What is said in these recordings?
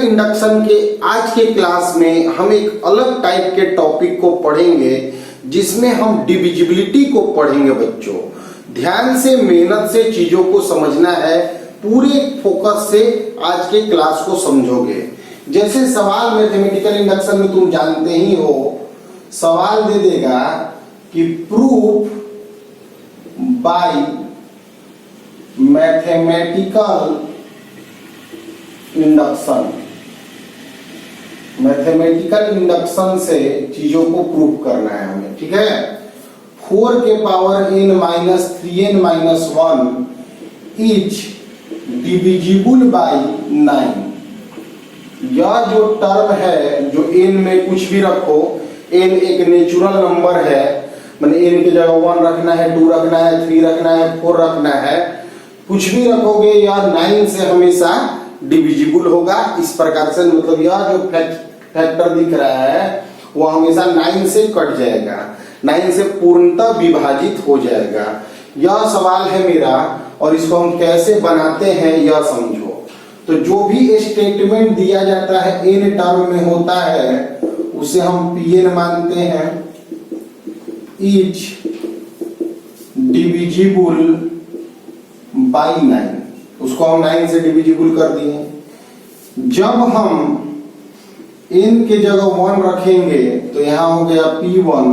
Induction के आज के क्लास में हम एक अलग टाइप के टॉपिक को पढ़ेंगे जिसमें हम डिविजिबिलिटी को पढ़ेंगे। बच्चों ध्यान से मेहनत से चीजों को समझना है, पूरे फोकस से आज के क्लास को समझोगे। जैसे सवाल मैथमेटिकल इंडक्शन में तुम जानते ही हो, सवाल दे देगा कि proof bye mathematical induction, mathematical induction से चीजों को प्रूव करना है हमें, ठीक है। 4 के power n minus 3n minus 1 is divisible by 9। यह जो टर्म है, जो n में कुछ भी रखो, n एक नेचुरल नंबर है, माने n की जगह 1 रखना है, 2 रखना है, 3 रखना है, 4 रखना है, कुछ भी रखोगे यह 9 से हमेशा डिविजिबल होगा। इस प्रकार से मतलब यह जो फैक्टर दिख रहा है वह हमेशा 9 से कट जाएगा, 9 से पूर्णतः विभाजित हो जाएगा। यह सवाल है मेरा और इसको हम कैसे बनाते हैं यह समझो। तो जो भी स्टेटमेंट दिया जाता है n टर्म में होता है उसे हम Pn मानते हैं, इज डिविजिबल बाय 9। उसको हम 9 से डिविजिबल कर दिए। जब हम n के जगह 1 रखेंगे तो यहां हो गया P1,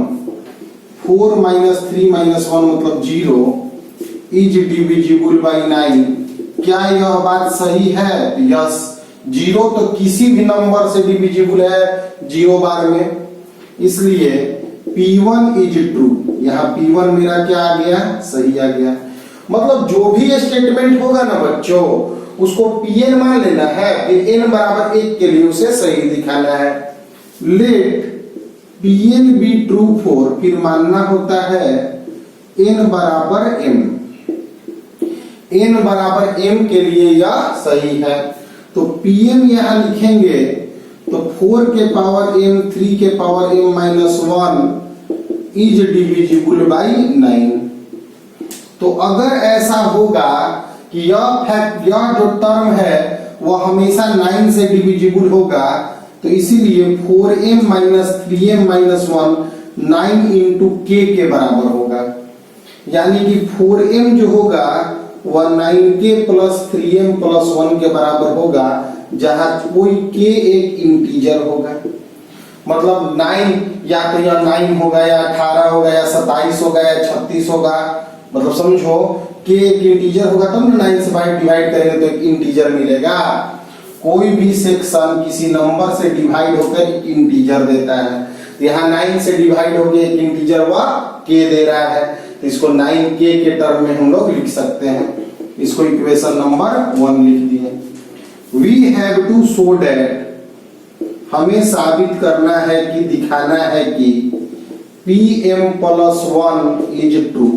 4 माइनस 3 माइनस 1 मतलब 0 इज डिविजिबल बाय 9। क्या यह बात सही है? यस, 0 तो किसी भी नंबर से डिविजिबल है 0 बार में, इसलिए P1 इज ट्रू। यहाँ P1 मेरा क्या आ गया? सही आ गया। मतलब जो भी स्टेटमेंट होगा ना बच्चों, उसको Pn मान लेना है, फिर n बराबर 1 के लिए उसे सही दिखाना है। Let Pn be true for, फिर मानना होता है n बराबर m, n बराबर m के लिए यह सही है। तो Pn यहां लिखेंगे तो 4 के पावर m 3 के power m minus 1 is divisible by 9। तो अगर ऐसा होगा कि यह जो टर्म है वह हमेशा 9 से डिविजिबल होगा, तो इसीलिए 4m minus 3m minus 1 9 into k के बराबर होगा। यानी कि 4m जो होगा वह 9k प्लस 3m प्लस 1 के बराबर होगा, जहां कोई k एक इंटीजर होगा। मतलब 9 या तो यह 9 होगा या 18 होगा या 27 होगा या 36 होगा। मतलब समझो कि एक इंटीजर होगा तब तो 9 से डिवाइड करेंगे तो एक इंटीजर मिलेगा। कोई भी सेक्शन किसी नंबर से डिवाइड होकर एक इंटीजर देता है, तो यहाँ 9 से डिवाइड हो गया एक इंटीजर वह k दे रहा है, तो इसको 9k के टर्म में हम लोग लिख सकते हैं। इसको इक्वेशन नंबर 1 लिख दिए। We have to show that, हमें साबित करना है कि दिखाना है कि Pm plus 1 is true.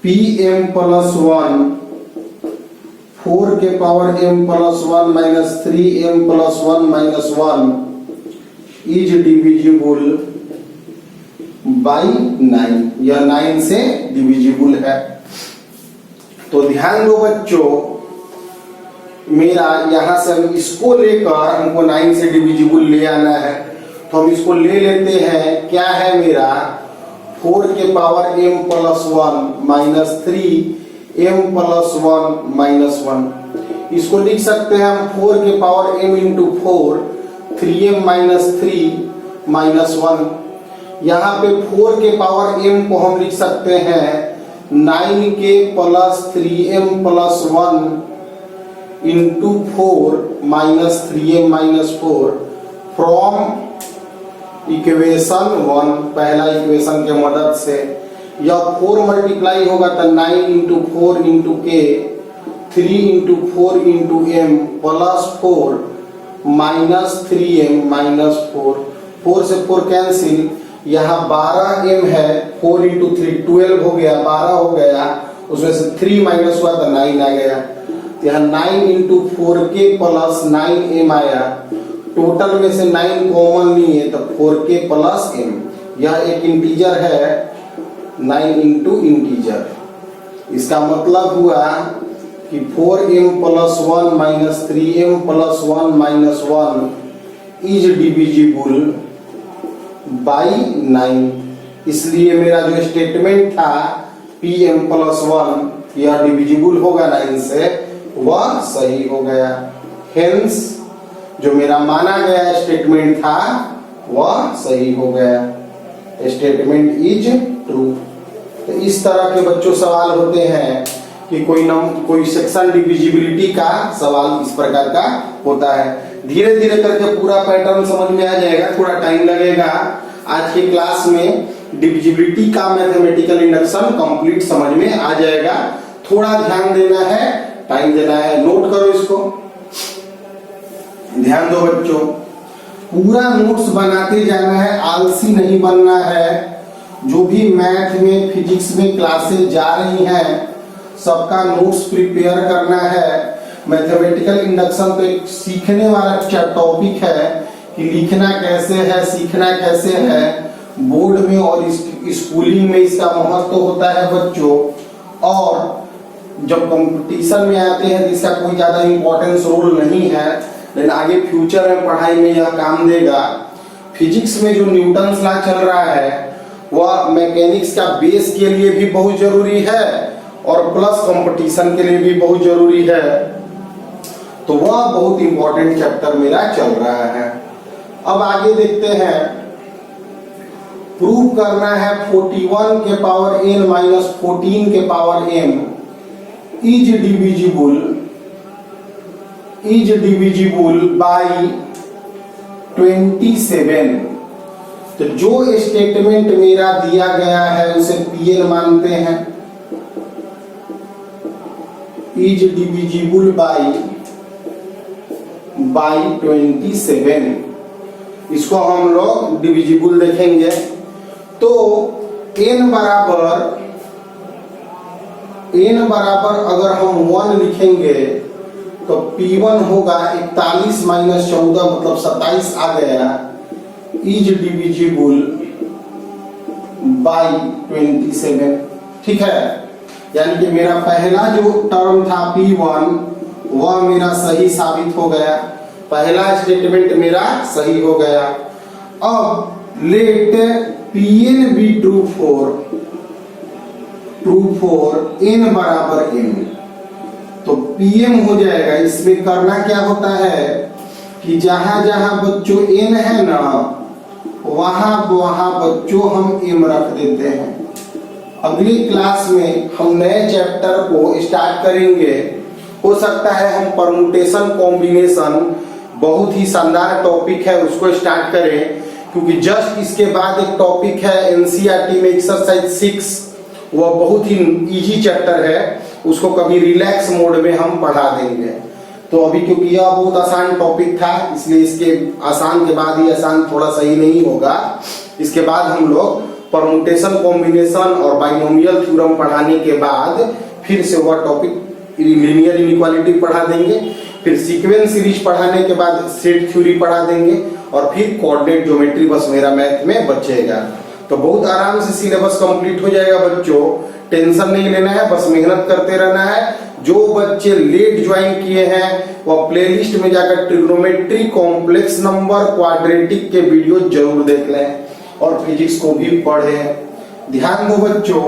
Pm plus 1 4 के power m plus 1 minus 3m plus 1 minus 1 is divisible by 9। यह 9 से डिविजिबल है। तो ध्यान दो बच्चों, मेरा यहां से हम इसको लेकर हमको 9 से डिविजिबल ले आना है, तो हम इसको ले लेते हैं। क्या है मेरा? 4 के power m plus 1 minus 3m plus 1 minus 1। इसको लिख सकते हैं हम 4 के power m into 4, 3m minus 3 minus 1। यहाँ पे 4 के पावर m को हम लिख सकते हैं 9k plus 3m plus 1 into 4 minus 3m minus 4 from equation 1, पहला इक्वेशन के मदद से। यह 4 मल्टीप्लाई होगा तो 9 into 4 into k, 3 into 4 into m plus 4 minus 3m minus 4। 4 से 4 कैंसिल, यहाँ 12m है, 4 इंटू 3 12 हो गया, 12 हो गया, उसमें से 3 माइनस हुआ तो 9 आ गया। तो यहाँ 9 इंटू 4k प्लस 9m आया। टोटल में से 9 कॉमन नहीं है तो 4k प्लस m, यह एक इंटीजर है 9 इंटू इंटीजर। इसका मतलब हुआ कि 4m plus 1 minus 3m plus 1 minus 1 is divisible by 9। इसलिए मेरा जो स्टेटमेंट था pm प्लस 1 यह डिविजिबल होगा 9 से, वह सही हो गया। हेंस जो मेरा माना गया स्टेटमेंट था वह सही हो गया, स्टेटमेंट इज ट्रू। तो इस तरह के बच्चों सवाल होते हैं कि कोई सेक्शन डिविजिबिलिटी का सवाल इस प्रकार का होता है। धीरे धीरे करके पूरा पैटर्न समझ में आ जाएगा, थोड़ा टाइम लगेगा। आज के क्लास में डिविजिबिलिटी का मैथमेटिकल इंडक्शन कंप्लीट समझ में आ जाएगा। थोड़ा ध्यान देना है, टाइम देना है, नोट करो इसको, ध्यान दो बच्चों। पूरा नोट्स बनाते जाना है, आलसी नहीं बनना है। जो भी मैथ में फिजिक्स में क्लासेस जा रही हैं सबका नोट्स प्रिपेयर करना है। मैथमेटिकल इंडक्शन तो एक सीखने वाला टॉपिक है कि लिखना कैसे है, सीखना कैसे है। बोर्ड में और स्कूलिंग में इसका महत्व होता है बच्चों, और जब कंपटीशन में आते हैं तो इसका कोई ज्यादा इंपॉर्टेंस रोल नहीं है, लेकिन आगे फ्यूचर में पढ़ाई में यह काम देगा। फिजिक्स में जो न्यूटन्स लॉ चल रहा है वह मैकेनिक्स का बेस के लिए भी बहुत जरूरी है और प्लस कंपटीशन के लिए भी बहुत जरूरी है। तो वह बहुत इंपॉर्टेंट चैप्टर मेरा चल रहा है। अब आगे देखते हैं, प्रूव करना है 41 के पावर n माइनस 14 के power m is divisible by 27। तो जो स्टेटमेंट मेरा दिया गया है उसे pn मानते हैं, इज डिविजिबल बाई 27। इसको हम लोग डिविजिबल देखेंगे। तो n बराबर अगर हम 1 लिखेंगे तो P1 होगा 41 माइनस 14 मतलब 27 आ गया, इज डिविजिबल बाई 27। ठीक है, यानी कि मेरा पहला जो टर्म था P1 वह मेरा सही साबित हो गया, पहला स्टेटमेंट मेरा सही हो गया। अब let Pn be true for n बराबर m। तो Pm हो जाएगा। इसमें करना क्या होता है कि जहां जहां बच्चों n है ना वहां बच्चों हम m रख देते हैं। अगली क्लास में हम नए चैप्टर को स्टार्ट करेंगे। हो सकता है हम परमुटेशन कॉम्बिनेशन, बहुत ही शानदार टॉपिक है, उसको स्टार्ट करें, क्योंकि जस्ट इसके बाद एक टॉपिक है एनसीईआरटी में एक्सरसाइज 6, वह बहुत ही इजी चैप्टर है, उसको कभी रिलैक्स मोड में हम पढ़ा देंगे। तो अभी क्योंकि यह बहुत आसान टॉपिक था इसलिए इसके आसान के बाद ही आसान थोड़ा सही नहीं होगा। इसके बाद हम लोग परमुटेशन कॉम्बिनेशन और बाइनोमियल थ्योरम पढ़ाने के बाद फिर से वह टॉपिक लीनियर इनइक्वालिटी पढ़ा देंगे, फिर सीक्वेंस सीरीज पढ़ाने के बाद सेट थ्योरी पढ़ा देंगे और फिर कोऑर्डिनेट ज्योमेट्री बस मेरा मैथ में बचेगा। तो बहुत आराम से सिलेबस कंप्लीट हो जाएगा बच्चों, टेंशन नहीं लेना है, बस मेहनत करते रहना है। जो बच्चे लेट ज्वाइन किए हैं वह प्लेलिस्ट में जाकर ट्रिग्नोमेट्री, कॉम्प्लेक्स नंबर, क्वाड्रेटिक के वीडियो जरूर देख लें और फिजिक्स को भी पढ़ें। ध्यान दो बच्चों,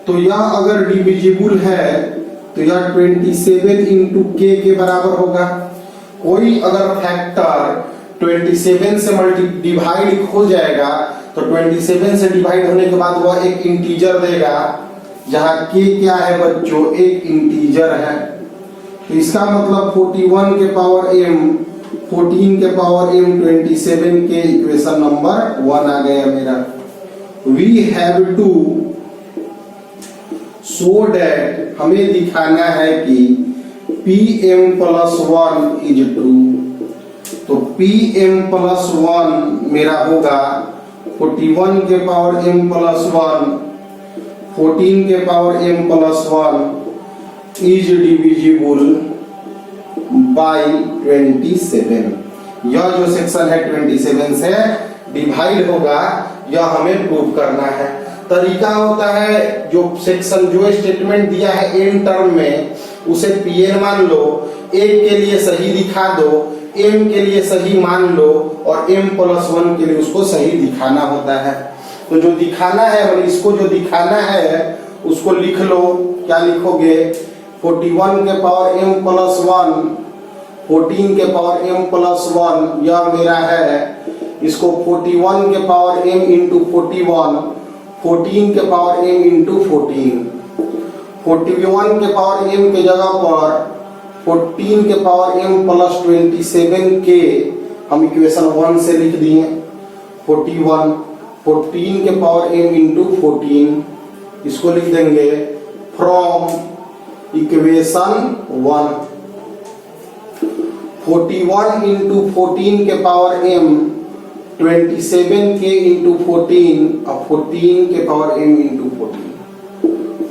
तो यह अगर डिविजिबल है तो यह 27 इंटू k के बराबर होगा। कोई अगर फैक्टर 27 से डिवाइड हो जाएगा तो 27 से डिवाइड होने के बाद वह एक इंटीजर देगा, जहां k क्या है बच्चों, एक इंटीजर है। तो इसका मतलब 41 के पावर m, 14 के पावर m, 27 के इक्वेशन नंबर 1 आ गया मेरा। We have to show that, हमें दिखाना है कि Pm प्लस 1 इज ट्रू। तो Pm प्लस 1 मेरा होगा 41 के पावर m प्लस 1, 14 के power m plus 1 is divisible by 27। यह जो सेक्शन है 27 से डिवाइड होगा, यह हमें प्रूव करना है। तरीका होता है जो सेक्शन, जो स्टेटमेंट दिया है n टर्म में उसे Pn मान लो, एक के लिए सही दिखा दो, m के लिए सही मान लो और m+1 के लिए उसको सही दिखाना होता है। तो जो दिखाना है मतलब इसको जो दिखाना है उसको लिख लो। क्या लिखोगे? 41 के पावर m+1, 14 के पावर m+1 यह मेरा है। इसको 41 के पावर m इंटू 41, 14 के पावर m इंटू 14, 41 के पावर m के जगह पर 14 के पावर m+27 के हम इक्वेशन 1 से लिख दिए। 41, 14 के पावर m इंटू 14 इसको लिख देंगे फ्रॉम इक्वेशन 1। 41 इंटू 14 के पावर m, 27 के इंटू 14 और 14 के पावर m इंटू 14।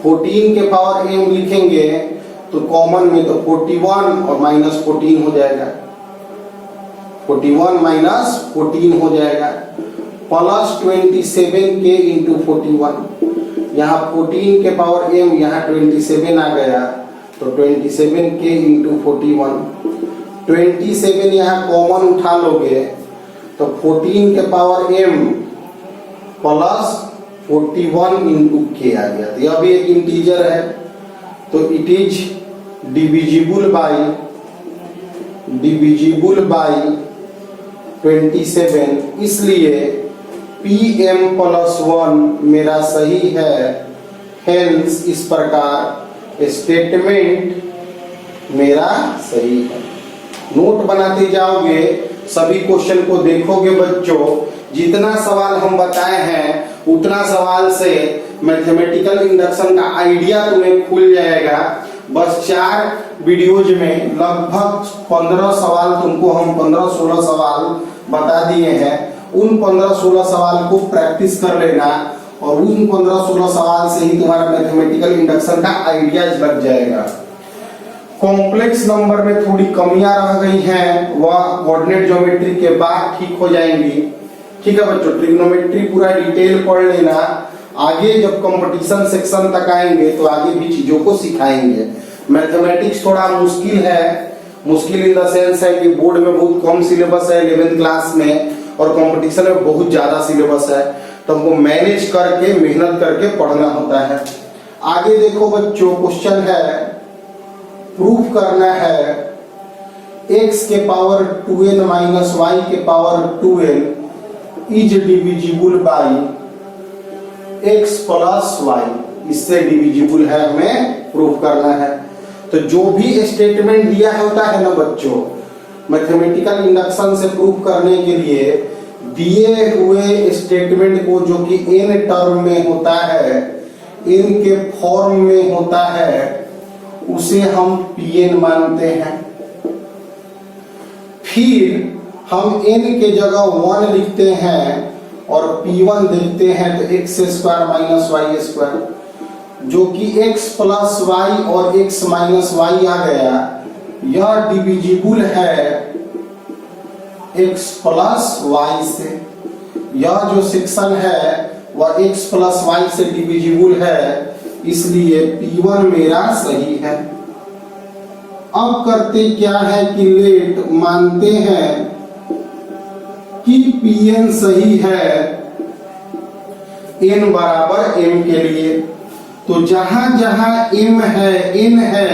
14 के पावर m लिखेंगे तो कॉमन में तो 41 और -14 हो जाएगा, 41 -14 हो जाएगा, प्लस 27 के इंटू 41। यहाँ 14 के पावर m, यहाँ 27 आ गया तो 27 के इंटू 41। 27 यहाँ कॉमन उठा लोगे तो 14 के पावर m प्लस 41 इंटू के आ गया। तो यह भी एक इंटीजर है तो इट इज डिविजिबल बाय 27, इसलिए Pm+1 मेरा सही है। हेंस इस प्रकार स्टेटमेंट मेरा सही है। नोट बनाते जाओगे, सभी क्वेश्चन को देखोगे बच्चों, जितना सवाल हम बताए हैं उतना सवाल से मैथमेटिकल इंडक्शन का आइडिया तुम्हें खुल जाएगा। बस 4 वीडियोज में लगभग 15 सवाल तुमको हम 15-16 सवाल बता दिए हैं। उन 15-16 सवाल को प्रैक्टिस कर लेना और उन 15-16 सवाल से ही तुम्हारा मैथमेटिकल इंडक्शन का आइडिया लग जाएगा। कॉम्प्लेक्स नंबर में थोड़ी कमियां रह गई हैं, वह कोऑर्डिनेट ज्योमेट्री के बाद ठीक हो जाएंगी। ठीक है बच्चों, ट्रिग्नोमेट्री पूरा डिटेल पढ़ लेना। आगे जब कंपटीशन सेक्शन तक आएंगे तो आगे भी चीजों को सिखाएंगे। मैथमेटिक्स थोड़ा मुश्किल है, मुश्किल इन द सेंस है कि बोर्ड में बहुत कम सिलेबस है 11th क्लास में और कंपटीशन में बहुत ज्यादा सिलेबस है, तो हमको मैनेज करके मेहनत करके पढ़ना होता है। आगे देखो बच्चों, क्वेश्चन है, प्रूफ करना है x के पावर 2n माइनस y के power 2n is divisible bye x plus y। इससे डिविजिबल है, हमें प्रूफ करना है। तो जो भी स्टेटमेंट दिया होता है ना बच्चों, मैथमेटिकल इंडक्शन से प्रूफ करने के लिए दिए हुए स्टेटमेंट को जो कि n टर्म में होता है, n के फॉर्म में होता है, उसे हम Pn मानते हैं। फिर हम n के जगह 1 लिखते हैं और P1 देखते हैं तो x² माइनस y², जो कि x प्लस y और x माइनस y आ गया। यह डिविजिबल है x प्लस y से। यह जो सेक्शन है वह x प्लस y से डिविजिबल है, इसलिए P1 मेरा सही है। अब करते क्या है कि लेट मानते हैं कि Pn सही है n बराबर m के लिए। तो जहां जहां m है, n है,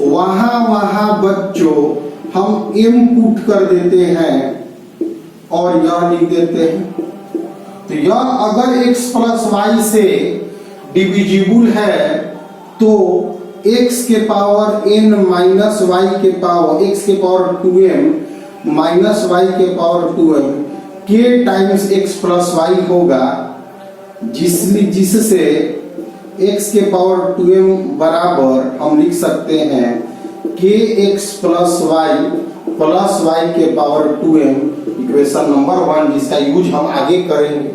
वहां वहां बच्चों हम m पुट कर देते हैं और यह लिख देते हैं। तो यह अगर x प्लस y से डिविजिबल है तो x के पावर n माइनस y के पावर x के पावर 2m माइनस y के पावर 2m के टाइम्स x प्लस y होगा, जिससे x के पावर 2m बराबर हम लिख सकते हैं kx प्लस y के पावर 2m, इक्वेशन नंबर 1, जिसका यूज हम आगे करेंगे।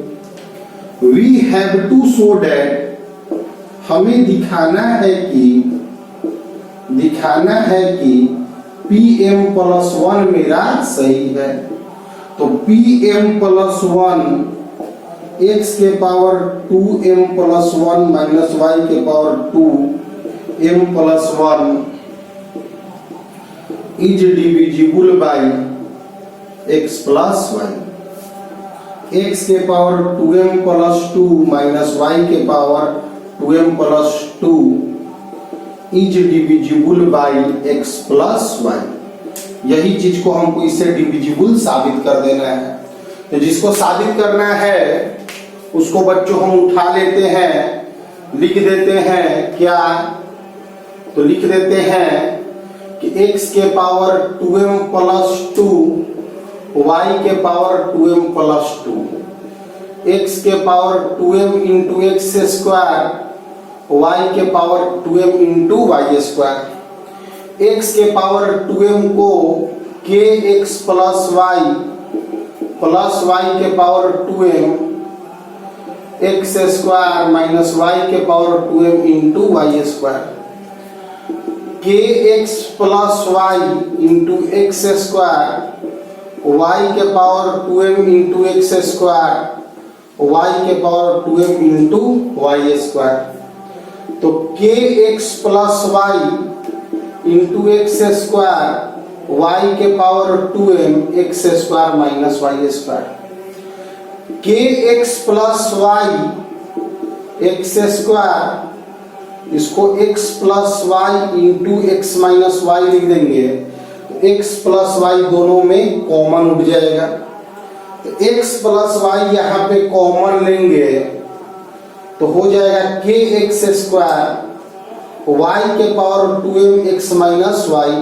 We have to show that, हमें दिखाना है कि Pm+1 मेरा सही है। तो Pm+1 x के पावर 2m+1 माइनस y के power 2 m plus 1 is divisible by x plus y. x के power 2m plus 2 minus y के power 2m plus 2 is divisible by x plus y. यही चीज को हमको इससे डिविजिबल साबित कर देना है। तो जिसको साबित करना है उसको बच्चों हम उठा लेते हैं, लिख देते हैं क्या, तो लिख देते हैं कि x के पावर 2m plus 2 y के पावर 2m plus 2, x के power 2m into x square y के power 2m into y square. x के पावर 2m को kx प्लस y के power 2m x square minus y के power 2m into y square. kx plus y into x square y के power 2m into x square y के power 2m into y square. तो kx plus y into x square y के power 2m x square minus y square. kx plus y x square, इसको x plus y into x minus y लिख देंगे, x plus y दोनों में common उठ जाएगा। तो x प्लस y यहाँ पे कॉमन लेंगे तो हो जाएगा kx स्क्वायर y के power 2m x minus y.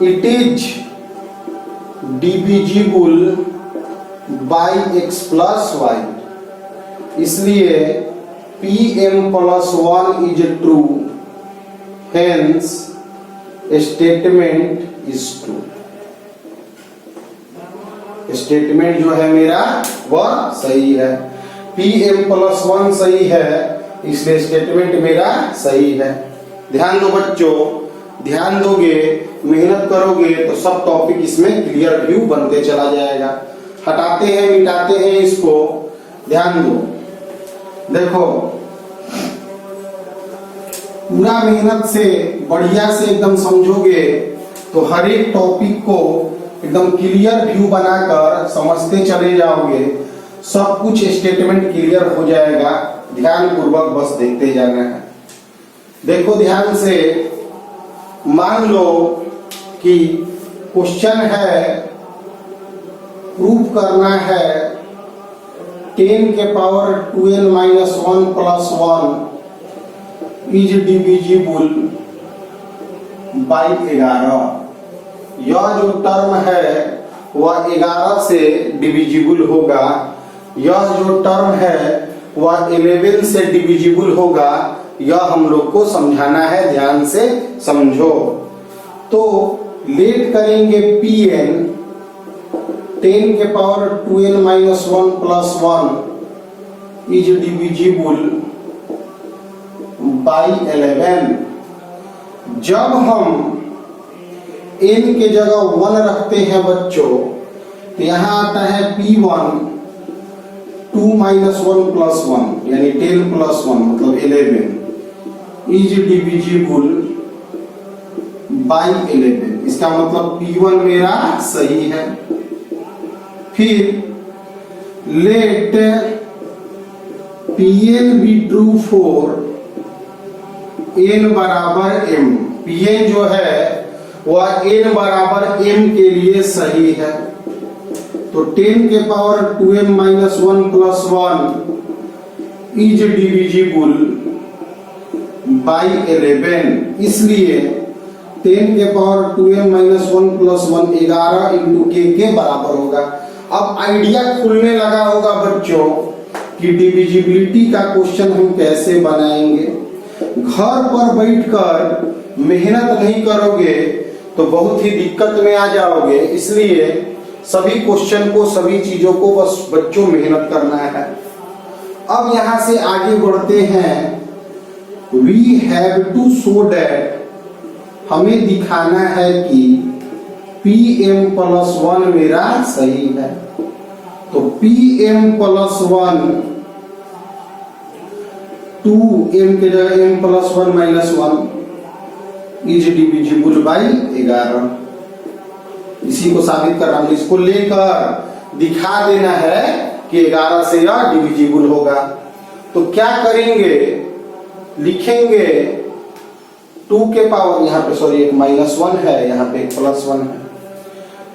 It is divisible by x plus y, इसलिए pm plus 1 is true, hence statement is true. Statement जो है मेरा वह सही है, pm प्लस 1 सही है, इसलिए स्टेटमेंट मेरा सही है। ध्यान दो बच्चों, ध्यान दोगे, मेहनत करोगे तो सब टॉपिक इसमें क्लियर व्यू बनते चला जाएगा। हटाते हैं, मिटाते हैं इसको, ध्यान दो। देखो पूरा मेहनत से बढ़िया से एकदम समझोगे तो हर एक टॉपिक को एकदम क्लियर व्यू बनाकर समझते चले जाओगे, सब कुछ स्टेटमेंट क्लियर हो जाएगा। ध्यान पूर्वक बस देखते जाना है। देखो ध्यान से, मान लो कि क्वेश्चन है, प्रूफ करना है 10 के power 2n minus 1 plus 1 is divisible by 11। यह जो टर्म है वह 11 से डिविजिबल होगा, यह जो टर्म है वह 11 से डिविजिबल होगा। यह हम लोग को समझाना है, ध्यान से समझो। तो लेट करेंगे pn 10 के power 2n minus 1 plus 1 is divisible by 11। जब हम n के जगह 1 रखते हैं बच्चों तो यहाँ आता है p1 2 माइनस 1 प्लस 1 यानी 10 प्लस 1 मतलब 11 इज डिविजिबल बाई 11। इसका मतलब p1 मेरा सही है। फिर let pn be true for n बराबर m। pn जो है वह n बराबर m के लिए सही है। तो 10 के power 2m minus 1 plus 1 is divisible by 11, इसलिए 10 के power 2m minus 1 plus 1 11 into के बराबर होगा। अब आइडिया खुलने लगा होगा बच्चों कि डिविजिबिलिटी का क्वेश्चन हम कैसे बनाएंगे। घर पर बैठकर मेहनत नहीं करोगे तो बहुत ही दिक्कत में आ जाओगे, इसलिए सभी क्वेश्चन को, सभी चीजों को बस बच्चों मेहनत करना है। अब यहां से आगे बढ़ते हैं। We have to show that, हमें दिखाना है कि pm प्लस 1 मेरा सही है। तो pm प्लस 1 2m के जगह m plus 1 minus 1 is divisible by 11। इसी को साबित कर रहा हूं, इसको लेकर दिखा देना है कि 11 से यह डिविजिबल होगा। तो क्या करेंगे, लिखेंगे 2 के पावर, यहाँ पे सॉरी एक माइनस 1 है, यहाँ पे एक प्लस 1 है,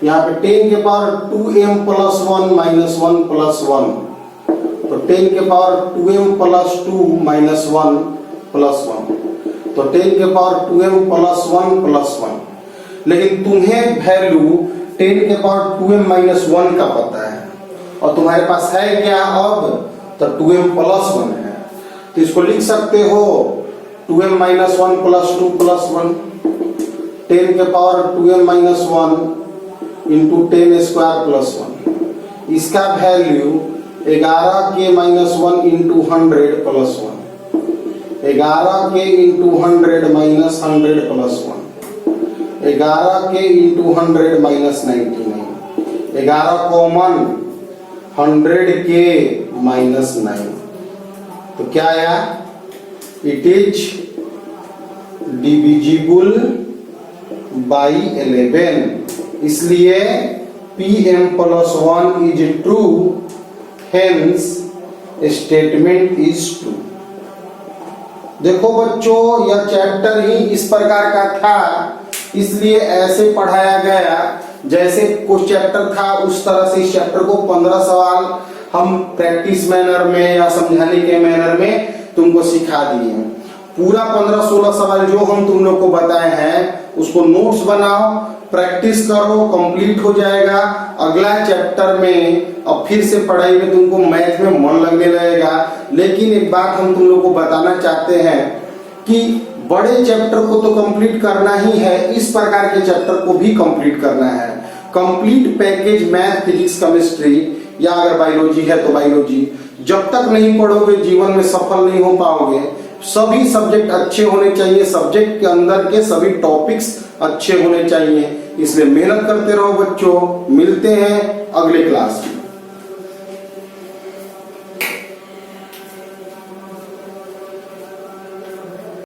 यहाँ पे 10 के power 2m plus 1 minus 1 plus 1, तो 10 के power 2m plus 2 minus 1 plus 1, तो 10 के पावर 2m प्लस 1 प्लस 1। लेकिन तुम्हें वैल्यू 10 के पावर 2m माइनस 1 का पता है और तुम्हारे पास है क्या अब, तो 2m प्लस 1 है। तो इसको लिख सकते हो 2m माइनस 1 प्लस 2 प्लस 1, 10 के power 2m minus 1 into 10 square plus 1। इसका वैल्यू 11 के माइनस 1 इंटू 100 प्लस 1, 11 के इंटू 100 माइनस 100 प्लस 1, 11 के इंटू 100 माइनस 99, 11 कॉमन 100 के माइनस 9, तो क्या आया, इट इज डिविजिबल बाई 11। इसलिए pm plus 1 is true, hence statement is true. देखो बच्चों, यह चैप्टर ही इस प्रकार का था, इसलिए ऐसे पढ़ाया गया जैसे कुछ चैप्टर था उस तरह से इस चैप्टर को 15 सवाल हम प्रैक्टिस मैनर में या समझाने के मैनर में तुमको सिखा दिए हैं। पूरा 15-16 सवाल जो हम तुम लोग को बताए हैं उसको नोट्स बनाओ, प्रैक्टिस करो, कंप्लीट हो जाएगा। अगला चैप्टर में अब फिर से पढ़ाई में तुमको मैथ में मन लगने लगेगा। लेकिन एक बात हम तुम लोग को बताना चाहते हैं कि बड़े चैप्टर को तो कंप्लीट करना ही है, इस प्रकार के चैप्टर को भी कंप्लीट करना है। Complete package math, physics, chemistry या अगर बायोलॉजी है तो बायोलॉजी, जब तक नहीं पढ़ोगे जीवन में सफल नहीं हो पाओगे। सभी सब्जेक्ट अच्छे होने चाहिए, सब्जेक्ट के अंदर के सभी टॉपिक्स अच्छे होने चाहिए। इसलिए मेहनत करते रहो बच्चों। मिलते हैं अगले क्लास में।